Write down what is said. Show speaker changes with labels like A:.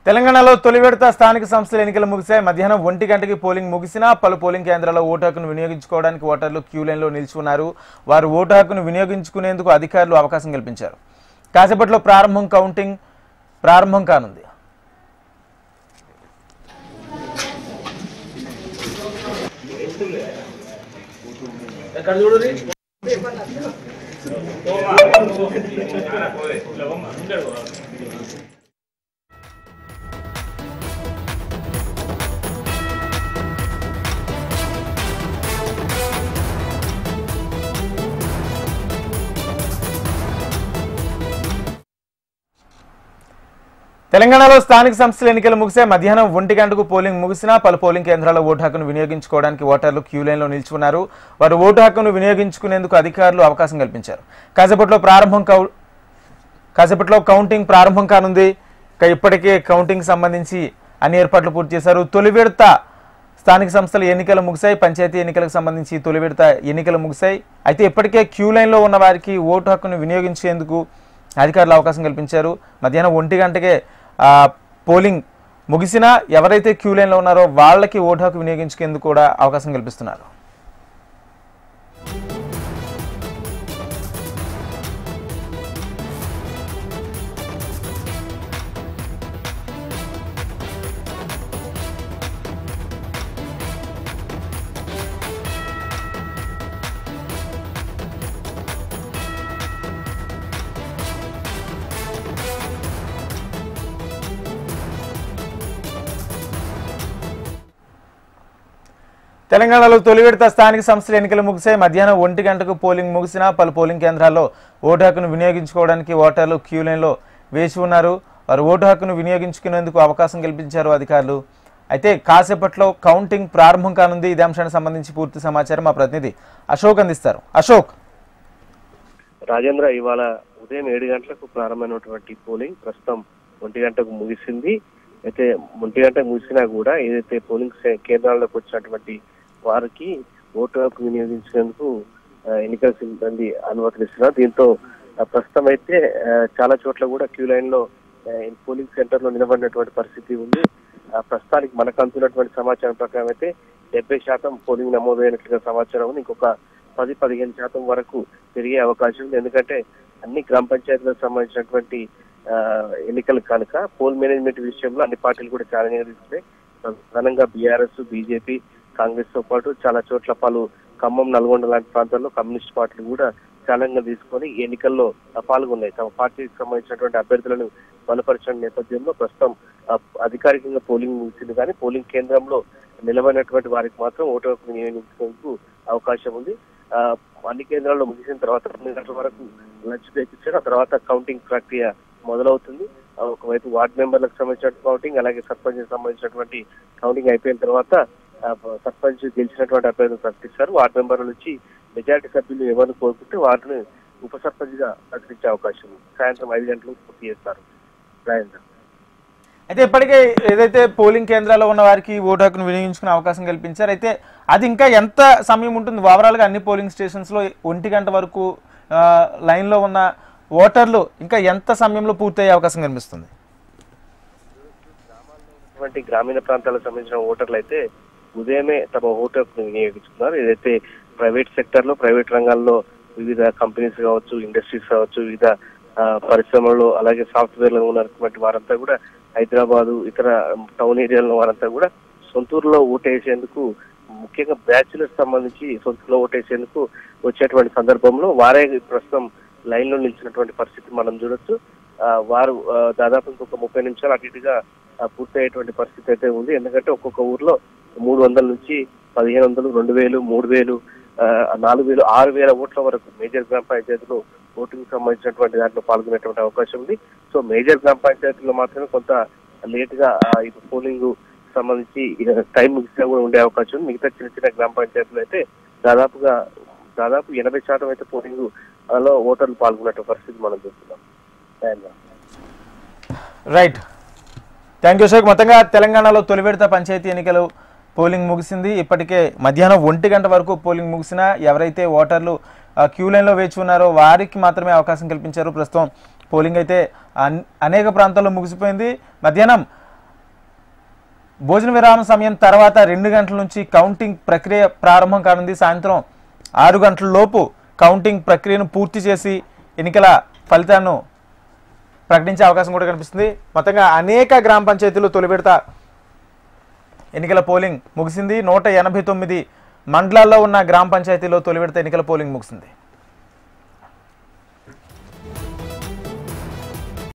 A: తెలంగాణలో తొలి విడత స్థానిక సంస్థల ఎన్నికలు ముగిశాయి. మధ్యాహ్నం 1 గంటకి పోలింగ్ ముగిసినా పలు పోలింగ్ కేంద్రాల్లో ఓటు హక్కును వినియోగించుకోవడానికి ఓటర్లు క్యూ లైన్లో నిల్చున్నారు. వారు ఓటు హక్కును వినియోగించుకునేందుకు అధికారులు అవకాశం కల్పించారు. కాసేపట్లో కౌంటింగ్ ప్రారంభం కానుంది. తెలంగాణలో స్థానిక సంస్థల ఎన్నికలు ముగిశాయి. మధ్యాహ్నం 1 గంటకు పోలింగ్ ముగిసినా పలు పోలింగ్ కేంద్రాల్లో ఓటు హక్కును వినియోగించుకోవడానికి ఓటర్లు క్యూ లైన్లో నిల్చున్నారు. వారు ఓటు హక్కును వినియోగించుకునేందుకు అధికారులు అవకాశం కల్పించారు. కాసేపట్లో కౌంటింగ్ ప్రారంభం కానుంది. ఇప్పటికే కౌంటింగ్ సంబంధించి అన్ని ఏర్పాట్లు పూర్తి చేశారు. తొలి విడత స్థానిక సంస్థల ఎన్నికలు ముగిశాయి. పంచాయతీ ఎన్నికలకు సంబంధించి తొలి విడత ఎన్నికలు ముగిశాయి. అయితే ఇప్పటికే క్యూ లైన్లో ఉన్న వారికి ఓటు హక్కును వినియోగించేందుకు అధికారులు అవకాశం కల్పించారు. మధ్యాహ్నం 1 గంటకే పోలింగ్ ముగిసినా ఎవరైతే క్యూ లైన్లో ఉన్నారో వాళ్ళకి ఓటు హక్కు వినియోగించుకేందుకు కూడా అవకాశం కల్పిస్తున్నారు. తెలంగాణలో తొలి విడత స్థానిక సంస్థల ఎన్నికలు ముగిశాయి. మధ్యాహ్నం 1 గంటకు పోలింగ్ ముగిసినా పలు పోలింగ్ కేంద్రాల్లో ఓటు హక్కును వినియోగించుకోవడానికి ఓటర్లు క్యూ లైన్లో వేచి ఉన్నారు. వారు ఓటు హక్కును వినియోగించుకునేందుకు అవకాశం కల్పించారు అధికారులు. అయితే కాసేపట్లో కౌంటింగ్ ప్రారంభం కానుంది. ఇదే అంశానికి సంబంధించి పూర్తి సమాచారం మా ప్రతినిధి అశోక్ అందిస్తారు. అశోక్.
B: రాజేంద్ర, ఇవాళ ఉదయం 7 గంటలకు ప్రారంభమైనటువంటి పోలింగ్ ప్రస్తుతం 1 గంటకు ముగిసింది. అయితే 1 గంటకు ముగిసినా కూడా ఏదైతే పోలింగ్ కేంద్రాల్లోకి వచ్చినటువంటి వారికి ఓటు హక్కు వినియోగించేందుకు ఎన్నికల సిబ్బంది అనుమతిస్తున్నారు. దీంతో ప్రస్తుతం అయితే చాలా చోట్ల కూడా క్యూ లైన్ లో పోలింగ్ సెంటర్ లో నిలబడినటువంటి పరిస్థితి ఉంది. ప్రస్తుతానికి మనకు అందుతున్నటువంటి సమాచారం ప్రకారం అయితే 70% పోలింగ్ నమోదైనట్లుగా సమాచారం ఉంది. ఇంకొక 10-15% వరకు పెరిగే అవకాశం ఉంది. ఎందుకంటే అన్ని గ్రామ పంచాయతీలకు సంబంధించినటువంటి ఎన్నికలు కనుక పోల్ మేనేజ్మెంట్ విషయంలో అన్ని పార్టీలు కూడా ఛాలెంజ్ తీసుకున్నాయి. ప్రధానంగా బీఆర్ఎస్, బీజేపీ, కాంగ్రెస్ తో పాటు చాలా చోట్ల పలు ఖమ్మం, నల్గొండ లాంటి ప్రాంతాల్లో కమ్యూనిస్ట్ పార్టీలు కూడా ఛాలెంజ్ తీసుకొని ఎన్నికల్లో పాల్గొన్నాయి. తమ పార్టీకి సంబంధించినటువంటి అభ్యర్థులను బలపరిచిన నేపథ్యంలో ప్రస్తుతం అధికారికంగా పోలింగ్ ముగిసింది. కానీ పోలింగ్ కేంద్రంలో నిలబడినటువంటి వారికి మాత్రం ఓటు హక్కు వినియోగించేందుకు అవకాశం ఉంది. అన్ని కేంద్రాల్లో ముగిసిన తర్వాత 2 గంటల వరకు లంచ్ బ్రేక్ ఇచ్చారు. ఆ తర్వాత కౌంటింగ్ ప్రక్రియ మొదలవుతుంది. ఒకవైపు వార్డు మెంబర్లకు సంబంధించిన కౌంటింగ్, అలాగే సర్పంచ్ సంబంధించినటువంటి కౌంటింగ్ అయిపోయిన తర్వాత సర్పంచ్ గెలిచినటువంటి అభ్యర్థులు ప్రకటిస్తారు. వార్డు మెంబర్ల నుంచి మెజారిటీ సభ్యులు ఎవరిని కోరుకుంటే వారిని ఉప సర్పంచ్ గా ప్రకటించే అవకాశం ఉంది. సాయంత్రం 5 గంటలకు పూర్తి చేస్తారు.
A: అయితే ఇప్పటికే ఏదైతే పోలింగ్ కేంద్రాల్లో ఉన్న వారికి ఓటు హక్కును వినియోగించుకునే అవకాశం కల్పించారు. అయితే అది ఇంకా ఎంత సమయం ఉంటుంది? ఓవరాల్ గా అన్ని పోలింగ్ స్టేషన్స్ లో 1 గంట వరకు లైన్ లో ఉన్న ఓటర్లు ఇంకా ఎంత సమయంలో పూర్తయ్యే అవకాశం కనిపిస్తుంది?
B: గ్రామీణ ప్రాంతాలకు సంబంధించిన ఓటర్లు అయితే ఉదయమే తమ ఓటు హక్కును వినియోగించుకున్నారు. ఏదైతే ప్రైవేట్ సెక్టర్ లో, ప్రైవేట్ రంగాల్లో వివిధ కంపెనీస్ కావచ్చు, ఇండస్ట్రీస్ కావచ్చు, వివిధ పరిశ్రమల్లో, అలాగే సాఫ్ట్వేర్ లో ఉన్నటువంటి వారంతా కూడా హైదరాబాదు, ఇతర టౌన్ ఏరియాలో వారంతా కూడా సొంతూరులో ఓటేసేందుకు, ముఖ్యంగా బ్యాచులర్స్ సంబంధించి సొంతూరులో ఓటేసేందుకు వచ్చేటువంటి సందర్భంలో వారే ప్రస్తుతం లైన్ లో నిలిచినటువంటి పరిస్థితి మనం చూడొచ్చు. వారు దాదాపు ఇంకొక 30 నిమిషాలు అటు ఇటుగా పూర్తయ్యేటువంటి పరిస్థితి అయితే ఉంది. ఎందుకంటే ఒక్కొక్క ఊర్లో 300 నుంచి 1500, 2000, 3000, 4000, 6000 ఓట్ల వరకు మేజర్ గ్రామ పంచాయతీలో ఓటింగ్ సంబంధించినటువంటి దాంట్లో పాల్గొనేటువంటి అవకాశం ఉంది. సో మేజర్ గ్రామ పంచాయతీలో మాత్రమే కొంత లేట్ గా పోలింగ్ సంబంధించి టైం ముగిసినా కూడా ఉండే అవకాశం ఉంది. మిగతా చిన్న చిన్న గ్రామ పంచాయతీలు అయితే దాదాపు 80% అయితే పోలింగ్ లో ఓటర్లు పాల్గొనే పరిస్థితి మనం చూస్తున్నాం.
A: Right, thank you Ashok. మొత్తంగా తెలంగాణలో తొలి విడత పంచాయతీ ఎన్నికలు పోలింగ్ ముగిసింది. ఇప్పటికే మధ్యాహ్నం 1 గంట వరకు పోలింగ్ ముగిసినా ఎవరైతే ఓటర్లు క్యూ లైన్లో వేచి ఉన్నారో వారికి మాత్రమే అవకాశం కల్పించారు. ప్రస్తుతం పోలింగ్ అయితే అనేక ప్రాంతాల్లో ముగిసిపోయింది. మధ్యాహ్నం భోజన విరామం సమయం తర్వాత 2 గంటల నుంచి కౌంటింగ్ ప్రక్రియ ప్రారంభం కానుంది. సాయంత్రం 6 గంటల లోపు కౌంటింగ్ ప్రక్రియను పూర్తి చేసి ఎన్నికల ఫలితాలను ప్రకటించే అవకాశం కూడా కనిపిస్తుంది. మొత్తంగా అనేక గ్రామ పంచాయతీలు తొలి విడత ఎన్నికల పోలింగ్ ముగిసింది. 189 మండలాల్లో ఉన్న గ్రామ పంచాయతీలో తొలి విడత ఎన్నికల పోలింగ్ ముగిసింది.